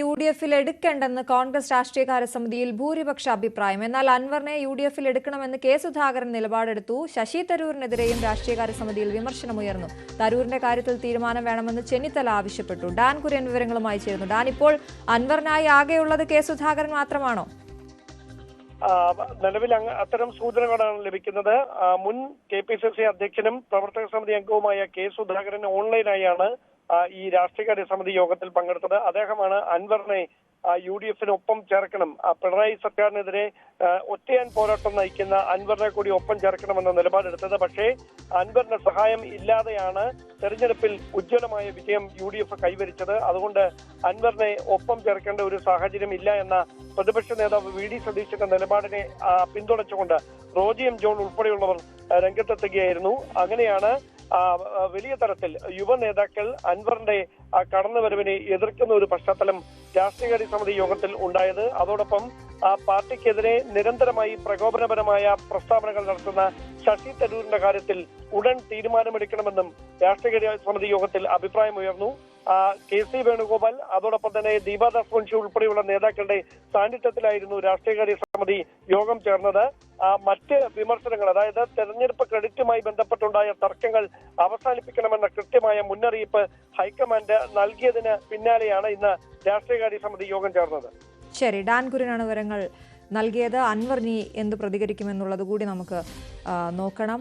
UDFിൽ എടുക്കേണ്ടെന്ന് കോൺഗ്രസ് രാഷ്ട്രീയകാര്യ സമിതിയിൽ ഭൂരിപക്ഷ അഭിപ്രായം. എന്നാൽ അൻവറിനെ UDFിൽ എടുക്കണമെന്ന് കെ സുധാകരൻ നിലപാടെടുത്തു. ശശി തരൂരിനെതിരെയും രാഷ്ട്രീയകാര്യ സമിതിയിൽ വിമർശനമുയർന്നു. തരൂരിന്റെ കാര്യത്തിൽ തീരുമാനം വേണമെന്ന് ചെന്നിത്തല ആവശ്യപ്പെട്ടു. ഡാൻ കുര്യൻ വിവരങ്ങളുമായി ചേരുന്നു. ഡാൻ, ഇപ്പോൾ അൻവറിനായി ആകെയുള്ളത് കെ സുധാകരൻ മാത്രമാണോ? നിലവിൽ അത്തരം സൂചനകളാണ് ലഭിക്കുന്നത്. മുൻ KPCC അധ്യക്ഷനും പ്രവർത്തക സമിതി അംഗവുമായ കെ സുധാകരൻ ഓൺലൈനായാണ് ഈ രാഷ്ട്രീയകാര്യ സമിതി യോഗത്തിൽ പങ്കെടുത്തത്. അദ്ദേഹമാണ് അൻവറിനെ UDFിനൊപ്പം ചേർക്കണം, പിണറായി സർക്കാരിനെതിരെ ഒറ്റയാൻ പോരാട്ടം നയിക്കുന്ന അൻവറിനെ കൂടി ഒപ്പം ചേർക്കണമെന്ന നിലപാടെടുത്തത്. പക്ഷേ അൻവറിന്റെ സഹായം ഇല്ലാതെയാണ് തെരഞ്ഞെടുപ്പിൽ ഉജ്ജ്വലമായ വിജയം UDF കൈവരിച്ചത്. അതുകൊണ്ട് അൻവറിനെ ഒപ്പം ചേർക്കേണ്ട ഒരു സാഹചര്യം ഇല്ല എന്ന പ്രതിപക്ഷ നേതാവ് VD സതീശന്റെ നിലപാടിനെ പിന്തുണച്ചുകൊണ്ട് റോജി M. ജോൺ ഉൾപ്പെടെയുള്ളവർ രംഗത്തെത്തുകയായിരുന്നു. അങ്ങനെയാണ് വലിയ തരത്തിൽ യുവ നേതാക്കൾ അൻവറിന്റെ കടന്നുവരവിനെ എതിർക്കുന്ന ഒരു പശ്ചാത്തലം രാഷ്ട്രീയകാര്യ സമിതി യോഗത്തിൽ ഉണ്ടായത്. അതോടൊപ്പം പാർട്ടിക്കെതിരെ നിരന്തരമായി പ്രകോപനപരമായ പ്രസ്താവനകൾ നടത്തുന്ന ശശി തരൂരിന്റെ കാര്യത്തിൽ ഉടൻ തീരുമാനമെടുക്കണമെന്നും രാഷ്ട്രീയകാര്യ സമിതി യോഗത്തിൽ അഭിപ്രായമുയർന്നു. KC വേണുഗോപാൽ, അതോടൊപ്പം തന്നെ ദീപാദാസ് മുൻഷി ഉൾപ്പെടെയുള്ള നേതാക്കളുടെ സാന്നിധ്യത്തിലായിരുന്നു രാഷ്ട്രീയകാര്യ സമിതി യോഗം ചേർന്നത്. മറ്റ് വിമർശനങ്ങൾ, അതായത് തെരഞ്ഞെടുപ്പ് ക്രെഡിറ്റുമായി ബന്ധപ്പെട്ടുണ്ടായ തർക്കങ്ങൾ അവസാനിപ്പിക്കണമെന്ന കൃത്യമായ മുന്നറിയിപ്പ് ഹൈക്കമാൻഡ് നൽകിയതിന് പിന്നാലെയാണ് ഇന്ന് രാഷ്ട്രീയകാര്യ സമിതി യോഗം ചേർന്നത്. ശരി, ഡാൻ കുര്യനാണ് വിവരങ്ങൾ നൽകിയത്. അൻവർ നീ എന്ത് പ്രതികരിക്കുമെന്നുള്ളത് കൂടി നമുക്ക് നോക്കണം.